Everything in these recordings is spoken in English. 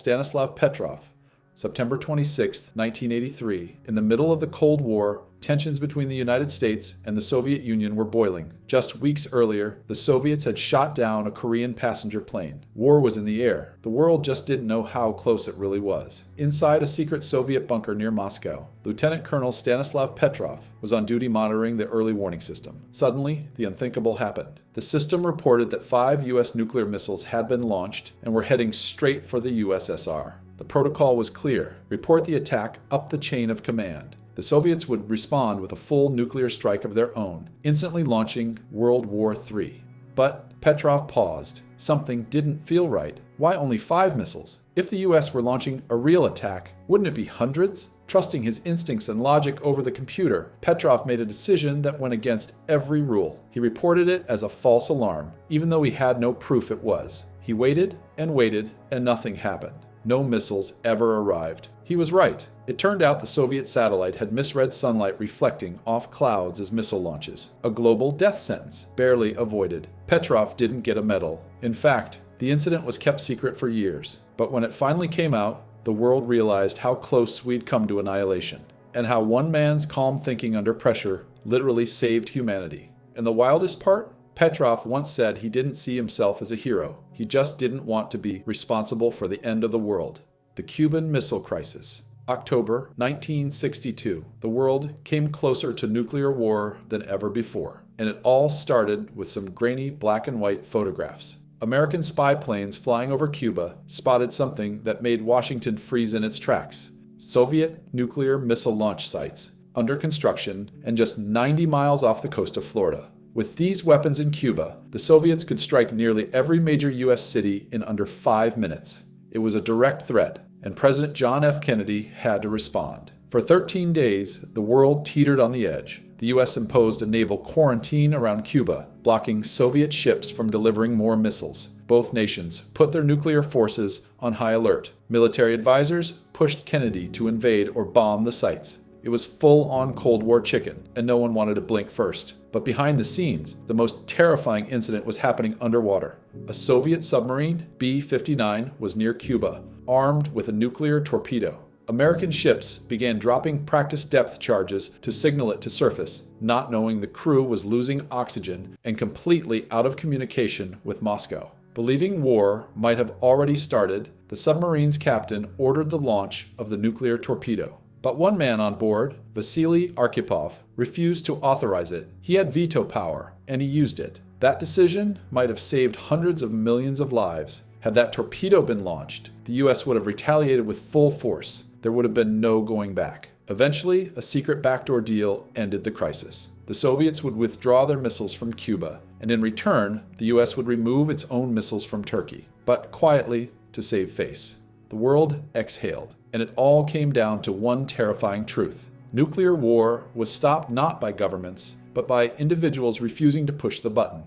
Stanislav Petrov, September 26, 1983. In the middle of the Cold War, tensions between the United States and the Soviet Union were boiling. Just weeks earlier, the Soviets had shot down a Korean passenger plane. War was in the air. The world just didn't know how close it really was. Inside a secret Soviet bunker near Moscow, Lieutenant Colonel Stanislav Petrov was on duty monitoring the early warning system. Suddenly, the unthinkable happened. The system reported that 5 U.S. nuclear missiles had been launched and were heading straight for the USSR. The protocol was clear: report the attack up the chain of command. The Soviets would respond with a full nuclear strike of their own, instantly launching World War III. But Petrov paused. Something didn't feel right. Why only 5 missiles? If the US were launching a real attack, wouldn't it be hundreds? Trusting his instincts and logic over the computer, Petrov made a decision that went against every rule. He reported it as a false alarm, even though he had no proof it was. He waited, and nothing happened. No missiles ever arrived. He was right. It turned out the Soviet satellite had misread sunlight reflecting off clouds as missile launches. A global death sentence, barely avoided. Petrov didn't get a medal. In fact, the incident was kept secret for years. But when it finally came out, the world realized how close we'd come to annihilation, and how one man's calm thinking under pressure literally saved humanity. And the wildest part? Petrov once said he didn't see himself as a hero. He just didn't want to be responsible for the end of the world. The Cuban Missile Crisis. October 1962. The world came closer to nuclear war than ever before. And it all started with some grainy black and white photographs. American spy planes flying over Cuba spotted something that made Washington freeze in its tracks. Soviet nuclear missile launch sites, under construction and just 90 miles off the coast of Florida. With these weapons in Cuba, the Soviets could strike nearly every major U.S. city in under 5 minutes. It was a direct threat, and President John F. Kennedy had to respond. For 13 days, the world teetered on the edge. The U.S. imposed a naval quarantine around Cuba, blocking Soviet ships from delivering more missiles. Both nations put their nuclear forces on high alert. Military advisors pushed Kennedy to invade or bomb the sites. It was full-on Cold War chicken, and no one wanted to blink first. But behind the scenes, the most terrifying incident was happening underwater. A Soviet submarine, B-59, was near Cuba, armed with a nuclear torpedo. American ships began dropping practice depth charges to signal it to surface, not knowing the crew was losing oxygen and completely out of communication with Moscow. Believing war might have already started, the submarine's captain ordered the launch of the nuclear torpedo. But one man on board, Vasily Arkhipov, refused to authorize it. He had veto power, and he used it. That decision might have saved hundreds of millions of lives. Had that torpedo been launched, the U.S. would have retaliated with full force. There would have been no going back. Eventually, a secret backdoor deal ended the crisis. The Soviets would withdraw their missiles from Cuba, and in return, the U.S. would remove its own missiles from Turkey, but quietly to save face. The world exhaled. And it all came down to one terrifying truth. Nuclear war was stopped not by governments, but by individuals refusing to push the button.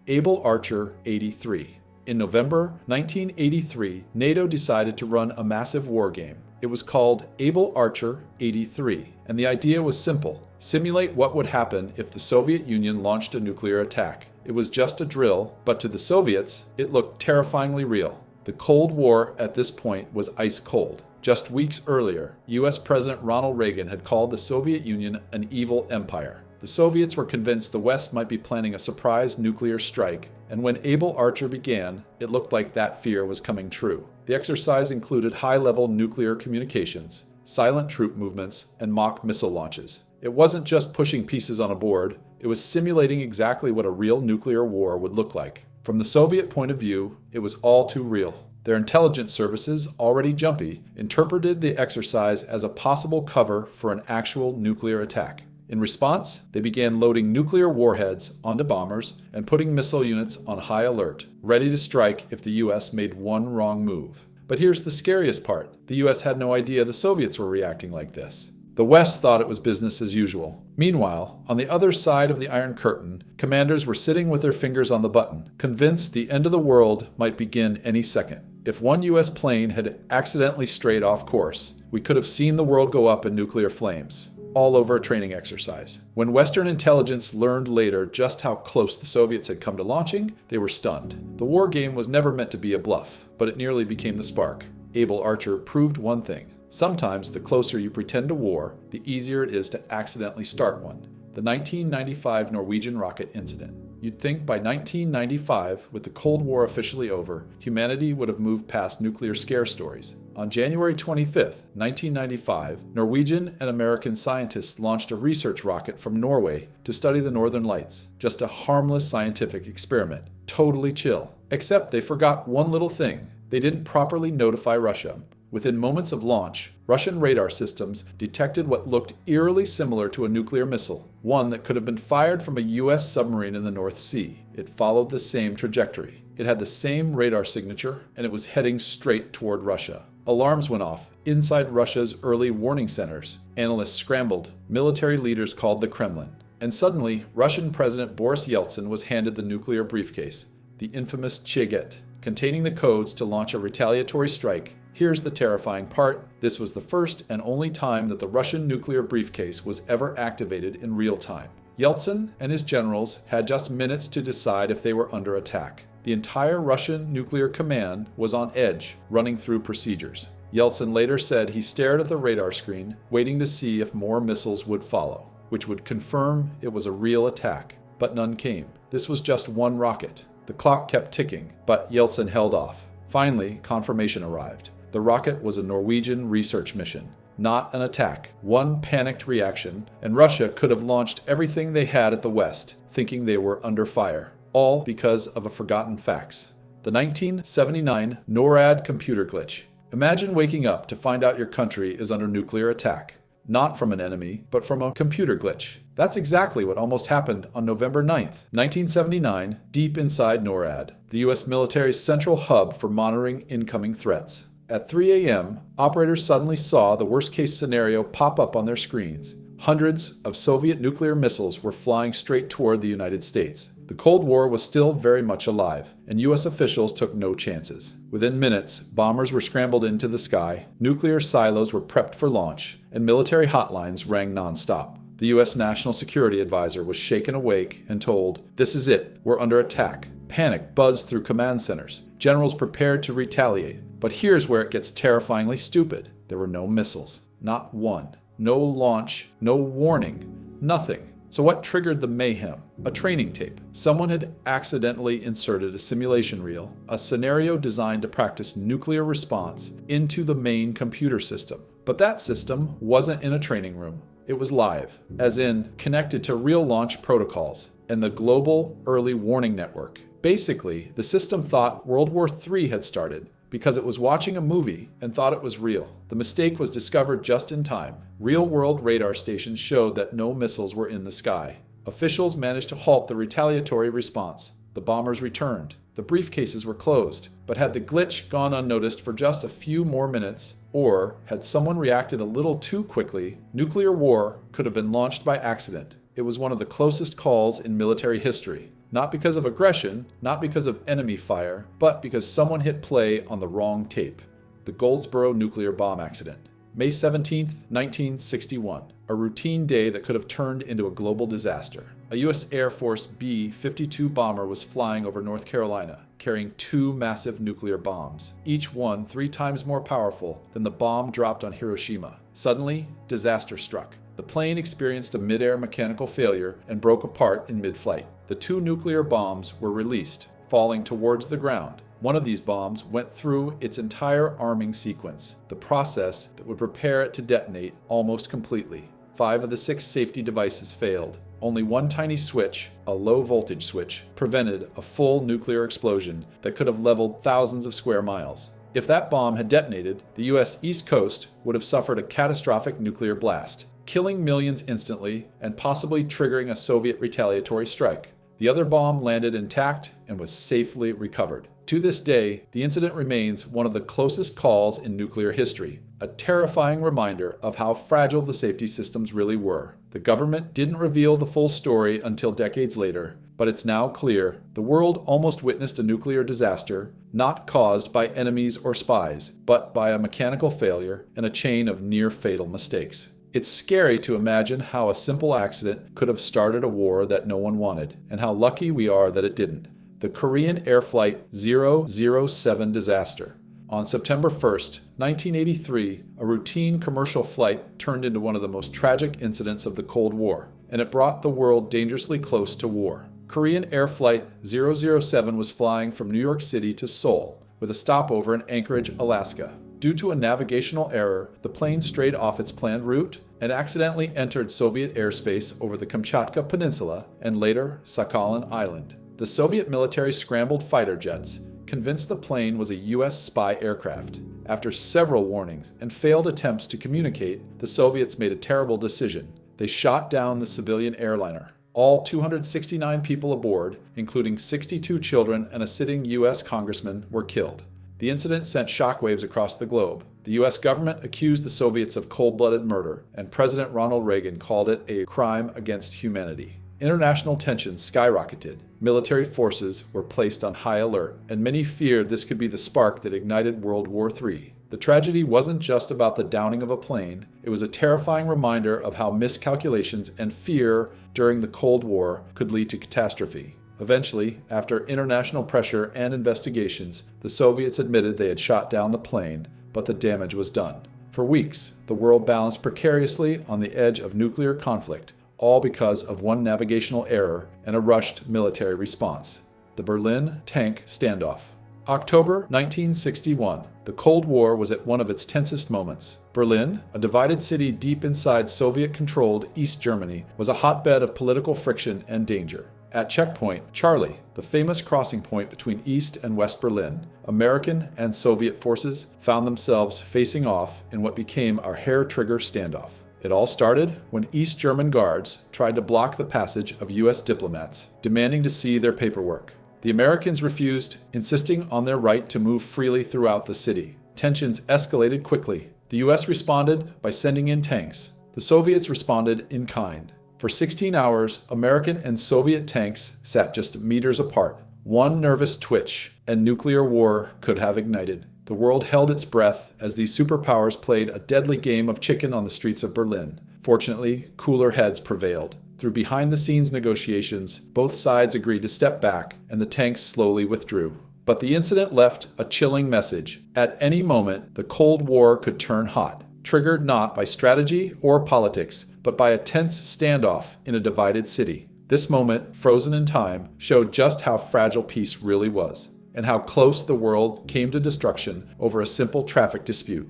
Able Archer 83. In November 1983, NATO decided to run a massive war game. It was called Able Archer 83, and the idea was simple: simulate what would happen if the Soviet Union launched a nuclear attack. It was just a drill, but to the Soviets, it looked terrifyingly real. The Cold War at this point was ice cold. Just weeks earlier, U.S. President Ronald Reagan had called the Soviet Union an evil empire. The Soviets were convinced the West might be planning a surprise nuclear strike, and when Able Archer began, it looked like that fear was coming true. The exercise included high-level nuclear communications, silent troop movements, and mock missile launches. It wasn't just pushing pieces on a board, it was simulating exactly what a real nuclear war would look like. From the Soviet point of view, it was all too real. Their intelligence services, already jumpy, interpreted the exercise as a possible cover for an actual nuclear attack. In response, they began loading nuclear warheads onto bombers and putting missile units on high alert, ready to strike if the U.S. made one wrong move. But here's the scariest part. The U.S. had no idea the Soviets were reacting like this. The West thought it was business as usual. Meanwhile, on the other side of the Iron Curtain, commanders were sitting with their fingers on the button, convinced the end of the world might begin any second. If one U.S. plane had accidentally strayed off course, we could have seen the world go up in nuclear flames, all over a training exercise. When Western intelligence learned later just how close the Soviets had come to launching, they were stunned. The war game was never meant to be a bluff, but it nearly became the spark. Able Archer proved one thing. Sometimes the closer you pretend to war, the easier it is to accidentally start one. The 1995 Norwegian rocket incident. You'd think by 1995, with the Cold War officially over, humanity would have moved past nuclear scare stories. On January 25, 1995, Norwegian and American scientists launched a research rocket from Norway to study the Northern Lights. Just a harmless scientific experiment. Totally chill. Except they forgot one little thing. They didn't properly notify Russia. Within moments of launch, Russian radar systems detected what looked eerily similar to a nuclear missile, one that could have been fired from a U.S. submarine in the North Sea. It followed the same trajectory. It had the same radar signature, and it was heading straight toward Russia. Alarms went off inside Russia's early warning centers. Analysts scrambled. Military leaders called the Kremlin. And suddenly, Russian President Boris Yeltsin was handed the nuclear briefcase, the infamous Chiget, containing the codes to launch a retaliatory strike. Here's the terrifying part. This was the first and only time that the Russian nuclear briefcase was ever activated in real time. Yeltsin and his generals had just minutes to decide if they were under attack. The entire Russian nuclear command was on edge, running through procedures. Yeltsin later said he stared at the radar screen, waiting to see if more missiles would follow, which would confirm it was a real attack. But none came. This was just one rocket. The clock kept ticking, but Yeltsin held off. Finally, confirmation arrived. The rocket was a Norwegian research mission, not an attack. One panicked reaction, and Russia could have launched everything they had at the West, thinking they were under fire, all because of a forgotten fax. The 1979 NORAD computer glitch. Imagine waking up to find out your country is under nuclear attack. Not from an enemy, but from a computer glitch. That's exactly what almost happened on November 9th, 1979, deep inside NORAD, the U.S. military's central hub for monitoring incoming threats. At 3 a.m., operators suddenly saw the worst-case scenario pop up on their screens. Hundreds of Soviet nuclear missiles were flying straight toward the United States. The Cold War was still very much alive, and U.S. officials took no chances. Within minutes, bombers were scrambled into the sky, nuclear silos were prepped for launch, and military hotlines rang nonstop. The U.S. National Security Advisor was shaken awake and told, "This is it, we're under attack." Panic buzzed through command centers. Generals prepared to retaliate. But here's where it gets terrifyingly stupid. There were no missiles. Not one. No launch. No warning. Nothing. So what triggered the mayhem? A training tape. Someone had accidentally inserted a simulation reel, a scenario designed to practice nuclear response, into the main computer system. But that system wasn't in a training room. It was live, as in connected to real launch protocols and the global early warning network. Basically, the system thought World War III had started because it was watching a movie and thought it was real. The mistake was discovered just in time. Real-world radar stations showed that no missiles were in the sky. Officials managed to halt the retaliatory response. The bombers returned. The briefcases were closed. But had the glitch gone unnoticed for just a few more minutes, or had someone reacted a little too quickly, nuclear war could have been launched by accident. It was one of the closest calls in military history. Not because of aggression, not because of enemy fire, but because someone hit play on the wrong tape. The Goldsboro nuclear bomb accident. May 17, 1961. A routine day that could have turned into a global disaster. A U.S. Air Force B-52 bomber was flying over North Carolina, carrying 2 massive nuclear bombs, each one 3 times more powerful than the bomb dropped on Hiroshima. Suddenly, disaster struck. The plane experienced a mid-air mechanical failure and broke apart in mid-flight. The 2 nuclear bombs were released, falling towards the ground. One of these bombs went through its entire arming sequence, the process that would prepare it to detonate almost completely. 5 of the 6 safety devices failed. Only one tiny switch, a low-voltage switch, prevented a full nuclear explosion that could have leveled thousands of square miles. If that bomb had detonated, the U.S. East Coast would have suffered a catastrophic nuclear blast, killing millions instantly and possibly triggering a Soviet retaliatory strike. The other bomb landed intact and was safely recovered. To this day, the incident remains one of the closest calls in nuclear history, a terrifying reminder of how fragile the safety systems really were. The government didn't reveal the full story until decades later, but it's now clear the world almost witnessed a nuclear disaster, not caused by enemies or spies, but by a mechanical failure and a chain of near-fatal mistakes. It's scary to imagine how a simple accident could have started a war that no one wanted, and how lucky we are that it didn't. The Korean Air Flight 007 disaster. On September 1st, 1983, a routine commercial flight turned into one of the most tragic incidents of the Cold War, and it brought the world dangerously close to war. Korean Air Flight 007 was flying from New York City to Seoul, with a stopover in Anchorage, Alaska. Due to a navigational error, the plane strayed off its planned route and accidentally entered Soviet airspace over the Kamchatka Peninsula and later Sakhalin Island. The Soviet military scrambled fighter jets, convinced the plane was a U.S. spy aircraft. After several warnings and failed attempts to communicate, the Soviets made a terrible decision. They shot down the civilian airliner. All 269 people aboard, including 62 children and a sitting U.S. congressman, were killed. The incident sent shockwaves across the globe. The U.S. government accused the Soviets of cold-blooded murder, and President Ronald Reagan called it a crime against humanity. International tensions skyrocketed. Military forces were placed on high alert, and many feared this could be the spark that ignited World War III. The tragedy wasn't just about the downing of a plane, it was a terrifying reminder of how miscalculations and fear during the Cold War could lead to catastrophe. Eventually, after international pressure and investigations, the Soviets admitted they had shot down the plane, but the damage was done. For weeks, the world balanced precariously on the edge of nuclear conflict, all because of one navigational error and a rushed military response. The Berlin Tank Standoff. October 1961. The Cold War was at one of its tensest moments. Berlin, a divided city deep inside Soviet-controlled East Germany, was a hotbed of political friction and danger. At Checkpoint Charlie, the famous crossing point between East and West Berlin, American and Soviet forces found themselves facing off in what became a hair-trigger standoff. It all started when East German guards tried to block the passage of U.S. diplomats, demanding to see their paperwork. The Americans refused, insisting on their right to move freely throughout the city. Tensions escalated quickly. The U.S. responded by sending in tanks. The Soviets responded in kind. For 16 hours, American and Soviet tanks sat just meters apart. One nervous twitch, and nuclear war could have ignited. The world held its breath as these superpowers played a deadly game of chicken on the streets of Berlin. Fortunately, cooler heads prevailed. Through behind-the-scenes negotiations, both sides agreed to step back, and the tanks slowly withdrew. But the incident left a chilling message. At any moment, the Cold War could turn hot, triggered not by strategy or politics, but by a tense standoff in a divided city. This moment, frozen in time, showed just how fragile peace really was, and how close the world came to destruction over a simple traffic dispute.